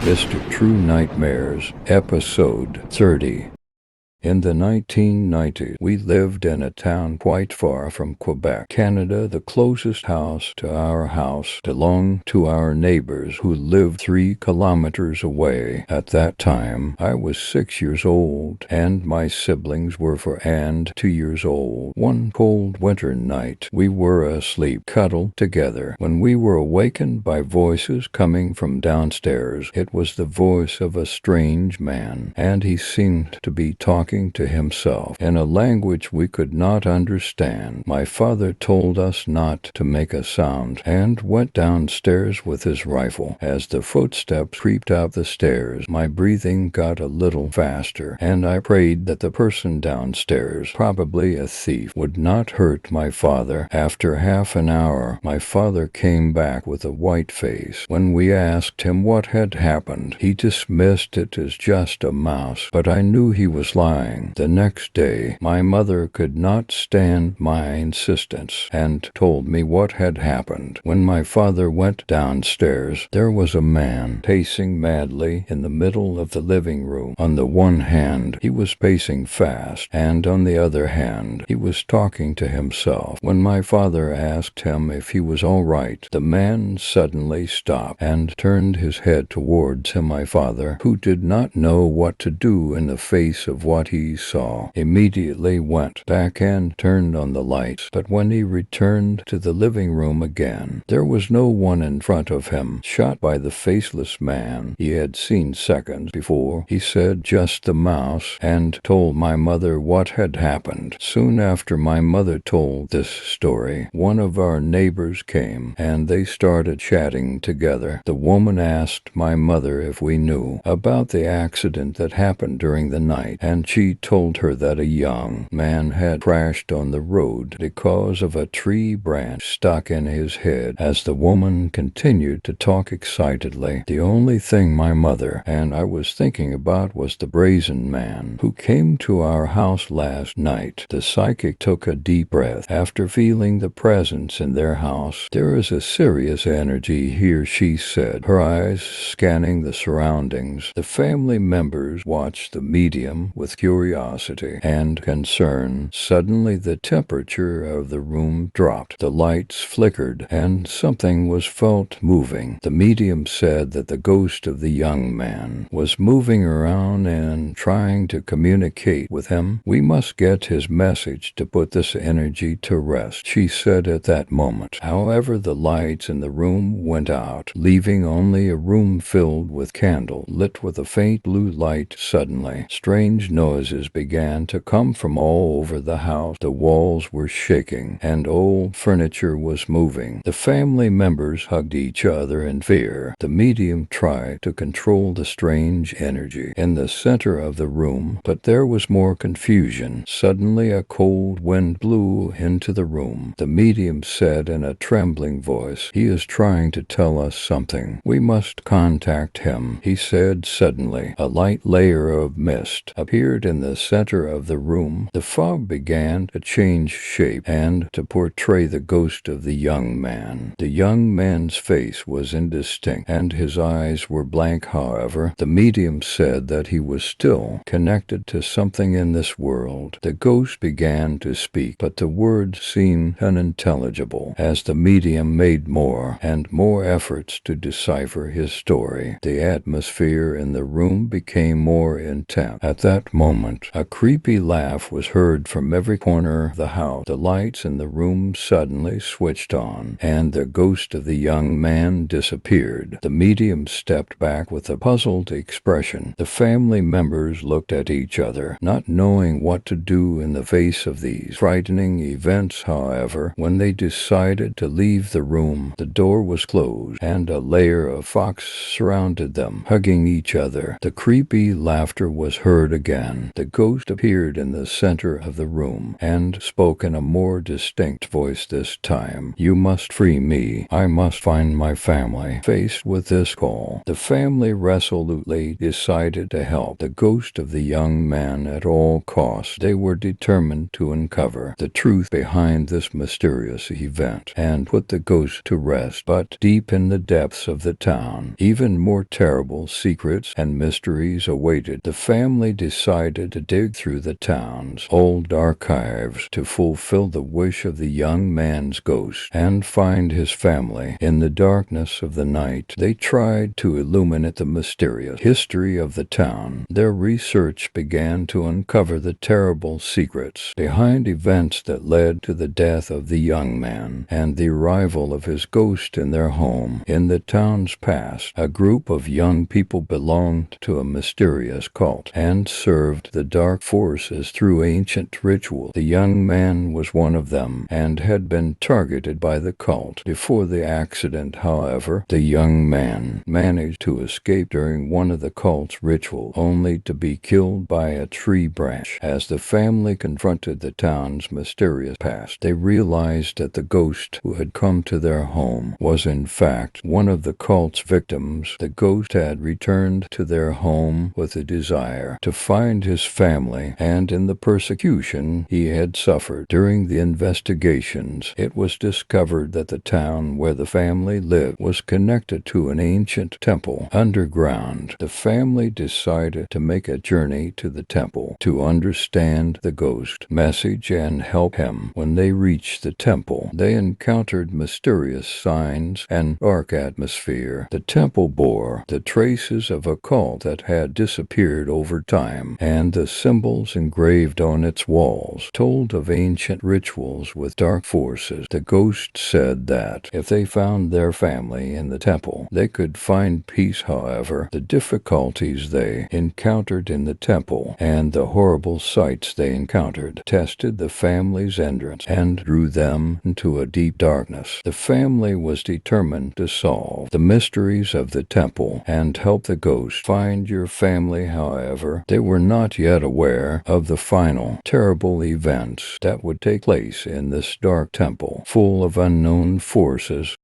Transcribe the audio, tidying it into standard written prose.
Mr. True Nightmares, Episode 30. In the 1990s, we lived in a town quite far from Quebec, Canada. The closest house to our house belonged to our neighbors who lived 3 kilometers away. At that time, I was 6 years old, and my siblings were 4 and 2 years old. One cold winter night, we were asleep, cuddled together, when we were awakened by voices coming from downstairs. It was the voice of a strange man, and he seemed to be talking to himself in a language we could not understand. My father told us not to make a sound and went downstairs with his rifle. As the footsteps creeped up the stairs, my breathing got a little faster, and I prayed that the person downstairs, probably a thief, would not hurt my father. After half an hour, my father came back with a white face. When we asked him what had happened, he dismissed it as just a mouse, but I knew he was lying. The next day, my mother could not stand my insistence and told me what had happened. When my father went downstairs, there was a man pacing madly in the middle of the living room. On the one hand, he was pacing fast, and on the other hand, he was talking to himself. When my father asked him if he was all right, the man suddenly stopped and turned his head towards him. My father, who did not know what to do in the face of what he saw, immediately went back and turned on the lights. But when he returned to the living room again, there was no one in front of him. Shot by the faceless man he had seen seconds before, he said just the mouse, and told my mother what had happened. Soon after my mother told this story, one of our neighbors came, and they started chatting together. The woman asked my mother if we knew about the accident that happened during the night, and she told her that a young man had crashed on the road because of a tree branch stuck in his head. As the woman continued to talk excitedly, the only thing my mother and I was thinking about was the brazen man who came to our house last night. The psychic took a deep breath. After feeling the presence in their house, "There is a serious energy here," she said, her eyes scanning the surroundings. The family members watched the medium with curiosity and concern. Suddenly the temperature of the room dropped. The lights flickered, and something was felt moving. The medium said that the ghost of the young man was moving around and trying to communicate with him. "We must get his message to put this energy to rest," she said at that moment. However, the lights in the room went out, leaving only a room filled with candles, lit with a faint blue light. Suddenly, strange noises began to come from all over the house. The walls were shaking, and old furniture was moving. The family members hugged each other in fear. The medium tried to control the strange energy in the center of the room, but there was more confusion. Suddenly a cold wind blew into the room. The medium said in a trembling voice, "He is trying to tell us something. We must contact him," he said suddenly. A light layer of mist appeared in the center of the room. The fog began to change shape and to portray the ghost of the young man. The young man's face was indistinct, and his eyes were blank. However, the medium said that he was still connected to something in this world. The ghost began to speak, but the words seemed unintelligible as the medium made more and more efforts to decipher his story. The atmosphere in the room became more intense. At that moment, a creepy laugh was heard from every corner of the house. The lights in the room suddenly switched on, and the ghost of the young man disappeared. The medium stepped back with a puzzled expression. The family members looked at each other, not knowing what to do in the face of these frightening events. However, when they decided to leave the room, the door was closed, and a layer of fogs surrounded them, hugging each other. The creepy laughter was heard again. Then the ghost appeared in the center of the room and spoke in a more distinct voice this time. "You must free me. I must find my family." Faced with this call, the family resolutely decided to help the ghost of the young man at all costs. They were determined to uncover the truth behind this mysterious event and put the ghost to rest. But deep in the depths of the town, even more terrible secrets and mysteries awaited. The family decided to dig through the town's old archives to fulfill the wish of the young man's ghost and find his family. In the darkness of the night, they tried to illuminate the mysterious history of the town. Their research began to uncover the terrible secrets behind events that led to the death of the young man and the arrival of his ghost in their home. In the town's past, a group of young people belonged to a mysterious cult and served the dark forces through ancient ritual. The young man was one of them and had been targeted by the cult. Before the accident, however, the young man managed to escape during one of the cult's rituals, only to be killed by a tree branch. As the family confronted the town's mysterious past, they realized that the ghost who had come to their home was in fact one of the cult's victims. The ghost had returned to their home with a desire to find his family, and in the persecution he had suffered during the investigations, it was discovered that the town where the family lived was connected to an ancient temple underground. The family decided to make a journey to the temple to understand the ghost message and help him. When they reached the temple, they encountered mysterious signs and dark atmosphere. The temple bore the traces of a cult that had disappeared over time, and the symbols engraved on its walls told of ancient rituals with dark forces. The ghost said that if they found their family in the temple, they could find peace. However, the difficulties they encountered in the temple and the horrible sights they encountered tested the family's endurance and drew them into a deep darkness. The family was determined to solve the mysteries of the temple and help the ghost find your family. However, they were not yet aware of the final terrible events that would take place in this dark temple full of unknown forces.